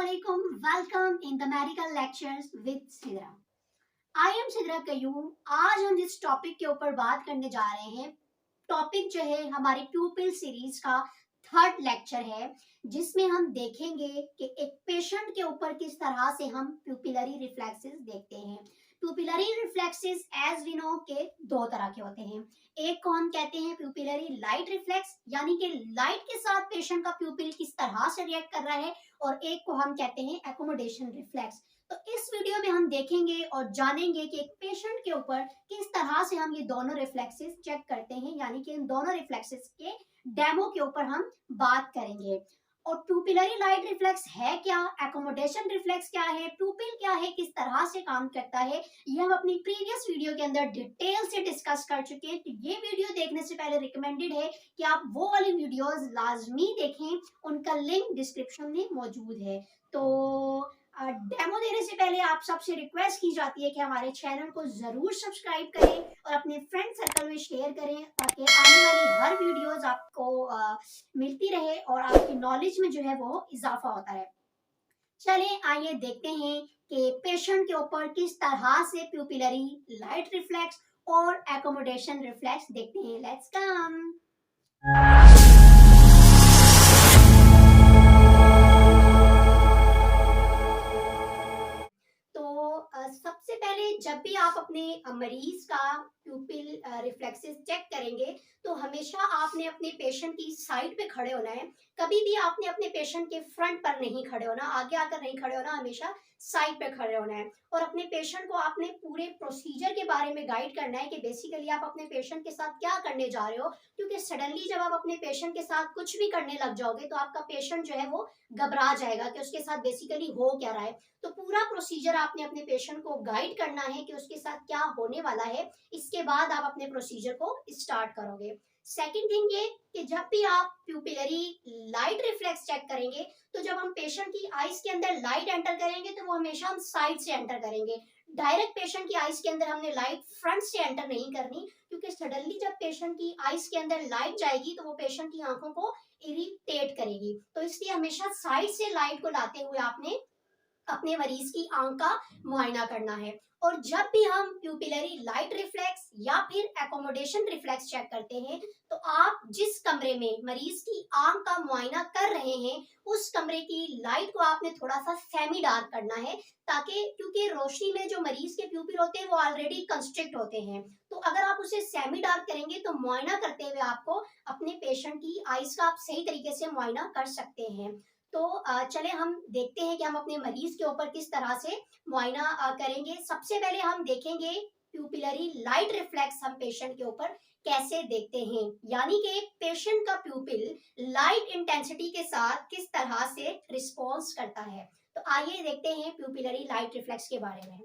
Assalamualaikum. Welcome in the medical lectures with Sidra. I am Sidra Kayyum. आज हम जिस topic के ऊपर बात करने जा रहे हैं, टॉपिक जो है हमारी प्यूपिल सीरीज का थर्ड लेक्चर है, जिसमें हम देखेंगे कि एक पेशेंट के ऊपर किस तरह से हम प्यूपिलरी रिफ्लेक्सेस देखते हैं। Pupillary reflexes as we know के दो तरह के होते हैं। एक को हम कहते हैं प्यूपिलरी लाइट रिफ्लेक्स, यानी कि लाइट के साथ पेशेंट का प्यूपिल किस तरह से रिएक्ट कर रहा है, और एक को हम कहते हैं एकोमोडेशन रिफ्लेक्स। तो इस वीडियो में हम देखेंगे और जानेंगे कि एक पेशेंट के ऊपर किस तरह से हम ये दोनों रिफ्लेक्सेस चेक करते हैं, यानी कि इन दोनों रिफ्लेक्सेस के डेमो के ऊपर हम बात करेंगे। और प्यूपिलरी लाइट रिफ्लेक्स है क्या, एकोमोडेशन रिफ्लेक्स क्या है, प्यूपिल क्या है, किस तरह से काम करता है, ये हम अपनी प्रीवियस वीडियो के अंदर डिटेल से डिस्कस कर चुके हैं। तो ये वीडियो देखने से पहले रिकमेंडेड है कि आप वो वाली वीडियोस लाजमी देखें, उनका लिंक डिस्क्रिप्शन में मौजूद है। तो डेमो देने से पहले आप सबसे रिक्वेस्ट की जाती है कि हमारे चैनल को जरूर सब्सक्राइब करें और अपने फ्रेंड सर्कल में शेयर करें, ताकि आने वाली हर वीडियोस आपको मिलती रहे और आपकी नॉलेज में जो है वो इजाफा होता है। चलिए आइए देखते हैं कि पेशेंट के ऊपर किस तरह से प्यूपिलरी लाइट रिफ्लेक्स और एकोमोडेशन रिफ्लेक्स देखते हैं। Let's come. सबसे पहले जब भी आप अपने मरीज का प्यूपिल रिफ्लेक्सेस चेक करेंगे, तो हमेशा आपने अपने पेशेंट की साइड पे खड़े होना है। कभी भी आपने अपने पेशेंट के फ्रंट पर नहीं खड़े होना, आगे आकर नहीं खड़े होना, हमेशा साइड पे खड़े होना है। और अपने पेशेंट को आपने पूरे प्रोसीजर के बारे में गाइड करना है कि बेसिकली आप अपने पेशेंट के साथ क्या करने जा रहे हो, क्योंकि सडनली जब आप अपने पेशेंट के साथ कुछ भी करने लग जाओगे तो आपका पेशेंट जो है वो घबरा जाएगा कि उसके साथ बेसिकली हो क्या रहा है। तो पूरा प्रोसीजर आपने अपने पेशेंट को गाइड करना है कि उसके साथ क्या होने वाला है, इसके बाद आप अपने प्रोसीजर को स्टार्ट करोगे। सेकंड थिंग ये कि जब भी आप प्यूपिलरी लाइट रिफ्लेक्स चेक करेंगे, तो जब हम पेशेंट की आईज के अंदर लाइट एंटर करेंगे तो वो हमेशा हम साइड से एंटर करेंगे। डायरेक्ट पेशेंट की आईज के अंदर हमने लाइट फ्रंट से एंटर नहीं करनी, क्योंकि सडनली जब पेशेंट की आईज के अंदर लाइट जाएगी तो वो पेशेंट की आंखों को इरिटेट करेगी। तो इसलिए हमेशा साइड से लाइट को लाते हुए आपने अपने मरीज की आंख का मुआयना करना है। और जब भी हम प्यूपिलरी लाइट रिफ्लेक्स या फिर एकोमोडेशन रिफ्लेक्स चेक करते हैं, तो आप जिस कमरे में मरीज की आंख का मुआयना कर रहे हैं, उस कमरे की लाइट को आपने थोड़ा सा सेमी डार्क करना है, ताकि क्योंकि रोशनी में जो मरीज के प्यूपिल होते हैं वो ऑलरेडी कंस्ट्रिक्ट होते हैं। तो अगर आप उसे सेमी डार्क करेंगे तो मुआयना करते हुए आपको अपने पेशेंट की आईज का आप सही तरीके से मुआयना कर सकते हैं। तो चले हम देखते हैं कि हम अपने मरीज के ऊपर किस तरह से मुआयना करेंगे। सबसे पहले हम देखेंगे प्यूपिलरी लाइट रिफ्लेक्स हम पेशेंट के ऊपर कैसे देखते हैं, यानी कि पेशेंट का प्यूपिल लाइट इंटेंसिटी के साथ किस तरह से रिस्पॉन्स करता है। तो आइए देखते हैं प्यूपिलरी लाइट रिफ्लेक्स के बारे में।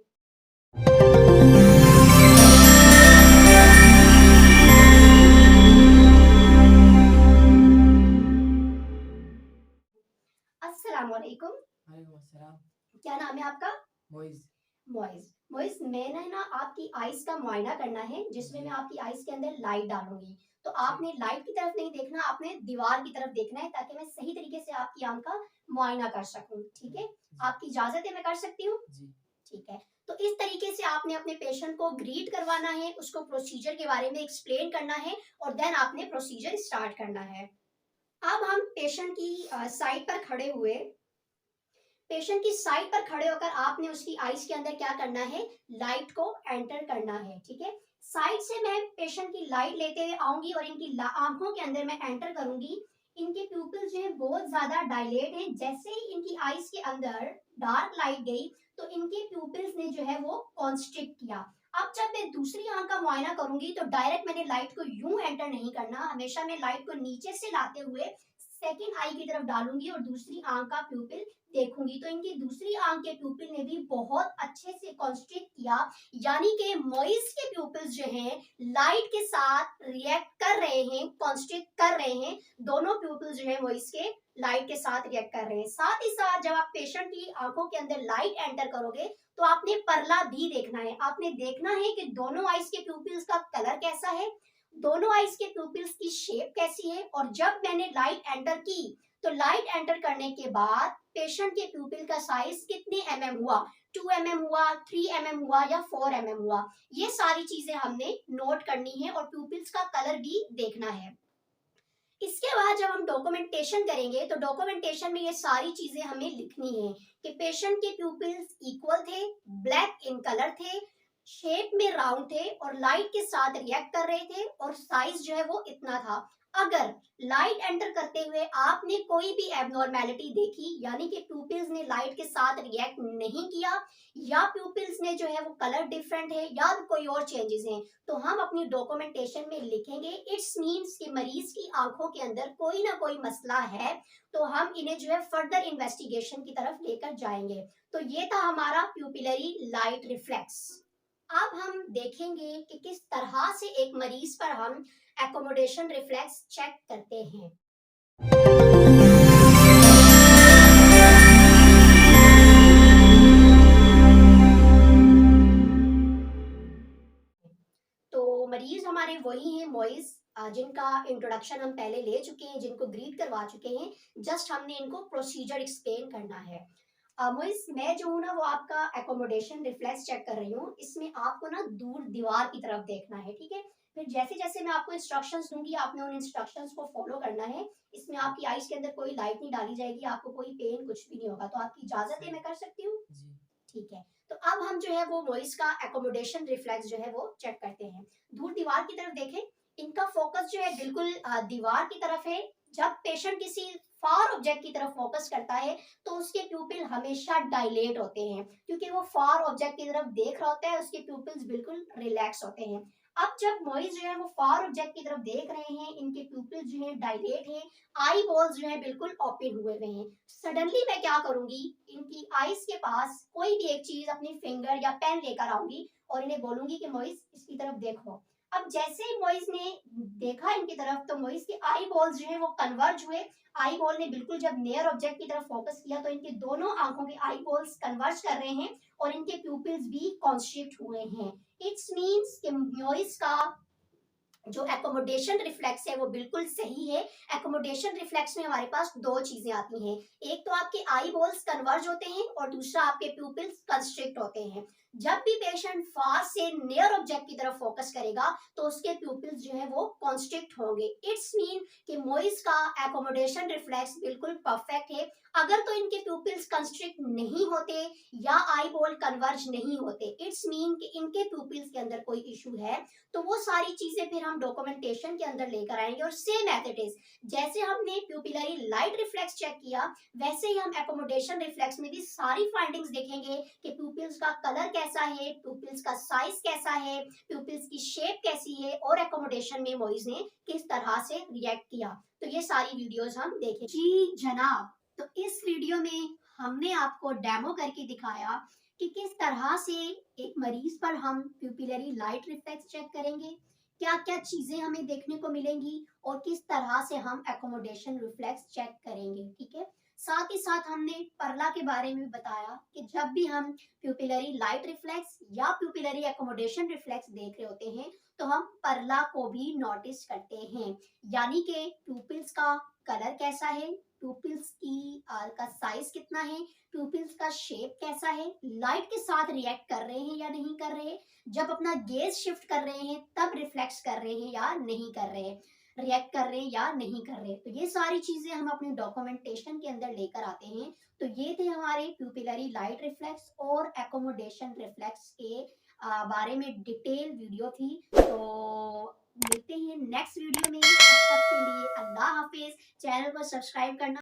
अस्सलामुअलैकुम। वालेकुम अस्सलाम। क्या नाम है आपका? मोइज। मोइज, मैंने ना आपकी आईज का मुआयना करना है, जिसमें मैं आपकी आईज के अंदर लाइट डालूंगी। तो आपने लाइट की तरफ नहीं देखना, आपने दीवार की तरफ देखना है, ताकि मैं सही तरीके से आपकी आंख का मुआयना कर सकूं। ठीक है, आपकी इजाजत है, मैं कर सकती हूँ? ठीक है। तो इस तरीके से आपने अपने पेशेंट को ग्रीट करवाना है, उसको प्रोसीजर के बारे में एक्सप्लेन करना है, और देन आपने प्रोसीजर स्टार्ट करना है। अब हम पेशेंट की साइड पर खड़े हुए, पेशेंट की साइड पर खड़े होकर आपने उसकी आईज के अंदर क्या करना है, लाइट को एंटर करना है। ठीक है, साइड से मैं पेशेंट की लाइट लेते हुए आऊंगी और इनकी आंखों के अंदर मैं एंटर करूंगी। इनके प्यूपिल्स जो है बहुत ज्यादा डायलेट हैं। जैसे ही इनकी आईज के अंदर डार्क लाइट गई तो इनके प्यूपिल्स ने जो है वो कॉन्स्ट्रिक्ट किया। अब जब मैं दूसरी आंख का मुआयना करूंगी तो डायरेक्ट मैंने लाइट को यूं एंटर नहीं करना, हमेशा मैं लाइट को नीचे से लाते हुए सेकेंड आई की तरफ डालूंगी और दूसरी आंख का प्यूपिल देखूंगी। तो इनकी दूसरी आंख के प्यूपिल ने भी बहुत अच्छे से कॉन्स्ट्रिक्ट किया, यानी कि मोइज के प्यूपिल्स जो हैं लाइट के साथ रिएक्ट कर रहे हैं, कॉन्स्ट्रिक्ट कर रहे हैं। दोनों प्यूपिल्स जो है मोइज के लाइट के साथ रिएक्ट कर रहे हैं। साथ ही साथ जब आप पेशेंट की आंखों के अंदर लाइट एंटर करोगे तो आपने परला भी देखना है। आपने देखना है कि दोनों आइज के प्यूपिल्स का कलर कैसा है, दोनों आइज के प्यूपिल्स की शेप कैसी है। और जब मैंने लाइट एंटर की तो लाइट एंटर करने के बाद पेशेंट के प्यूपिल का साइज कितने हुआ, 2 हुआ, 3 हुआ या 4 हुआ, ये सारी चीजें हमने नोट करनी है और प्यूपिल्स का कलर भी देखना है। इसके बाद जब हम डॉक्यूमेंटेशन करेंगे तो डॉक्यूमेंटेशन में ये सारी चीजें हमें लिखनी है कि पेशेंट के प्यूपिल्स इक्वल थे, ब्लैक इन कलर थे, शेप में राउंड थे और लाइट के साथ रिएक्ट कर रहे थे और साइज जो है वो इतना था। अगर लाइट एंटर करते हुए आपने कोई भी एबनॉर्मेलिटी देखी, यानी कि प्यूपिल्स ने लाइट के साथ रिएक्ट नहीं किया या प्यूपिल्स ने जो है वो कलर डिफरेंट है या कोई और चेंजेस हैं, तो हम अपनी डॉक्यूमेंटेशन में लिखेंगे इट्स मीन्स कि मरीज की आंखों के अंदर कोई ना कोई मसला है, तो हम इन्हें जो है फर्दर इन्वेस्टिगेशन की तरफ लेकर जाएंगे। तो ये था हमारा प्यूपिलरी लाइट रिफ्लेक्स। अब हम देखेंगे कि किस तरह से एक मरीज पर हम एकोमोडेशन रिफ्लेक्स चेक करते हैं। तो मरीज हमारे वही हैं मॉइज, जिनका इंट्रोडक्शन हम पहले ले चुके हैं, जिनको ग्रीट करवा चुके हैं, जस्ट हमने इनको प्रोसीजर एक्सप्लेन करना है। मोइस, मैं जो हूँ ना वो आपका एकोमोडेशन रिफ्लेक्स चेक कर रही हूँ। इसमें आपको ना दूर दीवार की तरफ देखना है, ठीक है। फिर जैसे जैसे मैं आपको इंस्ट्रक्शंस दूंगी आपने उन इंस्ट्रक्शंस को फॉलो करना है। इसमें आपकी आईज के अंदर कोई लाइट नहीं डाली जाएगी, आपको कोई पेन कुछ भी नहीं होगा। तो आपकी इजाजत है, मैं कर सकती हूँ? ठीक है। तो अब हम जो है वो वॉइस का एकोमोडेशन रिफ्लेक्स जो है वो चेक करते हैं। दूर दीवार की तरफ देखें, इनका फोकस जो है बिल्कुल दीवार की तरफ है। जब पेशेंट किसी फार ऑब्जेक्ट की तरफ फोकस करता है तो उसके प्यूपिल हमेशा डायलेट होते हैं, क्योंकि वो फार ऑब्जेक्ट की तरफ देख रहा होता है, उसके प्यूपिल्स बिल्कुल रिलैक्स होते हैं। अब जब मॉइज जो है वो फार ऑब्जेक्ट की तरफ देख रहे हैं, इनके प्यूपिल्स जो है डायलेट हैं, आई बॉल्स जो है बिल्कुल ओपन हुए हुए हैं। सडनली मैं क्या करूंगी, इनकी आईज के पास कोई भी एक चीज अपनी फिंगर या पेन लेकर आऊंगी और इन्हें बोलूंगी कि मॉइज इसकी तरफ देखो। अब जैसे ही मॉइज ने देखा इनकी तरफ तो मॉइज के आई बॉल्स जो है वो कन्वर्ज हुए। आई बॉल ने बिल्कुल जब नियर ऑब्जेक्ट की तरफ फोकस किया तो इनके दोनों आंखों के आई बॉल्स कन्वर्ज कर रहे हैं और इनके प्यूपिल्स भी कॉन्स्ट्रिक्ट हुए हैं। इट्स मीन्स कि मॉइज का जो एकोमोडेशन रिफ्लेक्स है वो बिल्कुल सही है। एकोमोडेशन रिफ्लेक्स में हमारे पास दो चीजें आती हैं, एक तो आपके आई बॉल्स कन्वर्ज होते हैं और दूसरा आपके प्यूपिल्स कंस्ट्रिक्ट होते हैं। जब भी पेशेंट फार से नियर ऑब्जेक्ट की तरफ फोकस करेगा तो उसके प्यूपिल्स जो है वो कॉन्स्ट्रिक्ट होंगे। इट्स मीन कि मॉइज का एकोमोडेशन रिफ्लेक्स बिल्कुल परफेक्ट है। अगर तो इनके प्यूपिल्स कंस्ट्रिक्ट नहीं होते या आई बॉल कन्वर्ज नहीं होते, इट्स मीन कि इनके प्यूपिल्स के अंदर कोई इशू है। तो वो सारी चीजें फिर हम डॉक्यूमेंटेशन के अंदर लेकर आएंगे और सेम मेथड इज जैसे हमने प्यूपिलरी लाइट रिफ्लेक्स चेक किया वैसे ही हम एकोमोडेशन रिफ्लेक्स में भी सारी फाइंडिंग्स देखेंगे कि प्यूपिल्स का कलर कैसा है, प्यूपिल्स का साइज कैसा है, प्यूपिल्स की शेप कैसी है और एकोमोडेशन में मॉइज ने किस तरह से रिएक्ट किया। तो ये सारी वीडियोस हम देखें। जी जनाब, तो इस वीडियो में हमने आपको डेमो करके दिखाया कि किस तरह से एक मरीज पर हम प्यूपिलरी लाइट रिफ्लेक्स चेक करेंगे, क्या क्या चीजें हमें देखने को मिलेंगी और किस तरह से हम एकोमोडेशन रिफ्लेक्स चेक करेंगे, ठीक है। साथ ही साथ हमने परला के बारे में बताया कि जब भी हम प्यूपिलरी लाइट रिफ्लेक्स या प्यूपिलरी एकोमोडेशन रिफ्लेक्स देख रहे होते हैं तो हम परला को भी नोटिस करते हैं, यानी कि प्यूपिल्स का कलर कैसा है, प्यूपिल्स की का साइज कितना है, प्यूपिल्स का शेप कैसा है, लाइट के साथ रिएक्ट कर रहे हैं या नहीं कर रहे, जब अपना गेज शिफ्ट कर रहे हैं तब रिफ्लेक्स कर रहे हैं या नहीं कर रहे, रिएक्ट कर रहे हैं या नहीं कर रहे। तो ये सारी चीजें हम अपने डॉक्यूमेंटेशन के अंदर लेकर आते हैं। तो ये थे हमारे प्यूपिलरी लाइट रिफ्लेक्स और एकोमोडेशन रिफ्लेक्स के बारे में डिटेल वीडियो थी। तो मिलते हैं नेक्स्ट वीडियो में, तब तक के लिए अल्लाह हाफिज। चैनल को सब्सक्राइब करना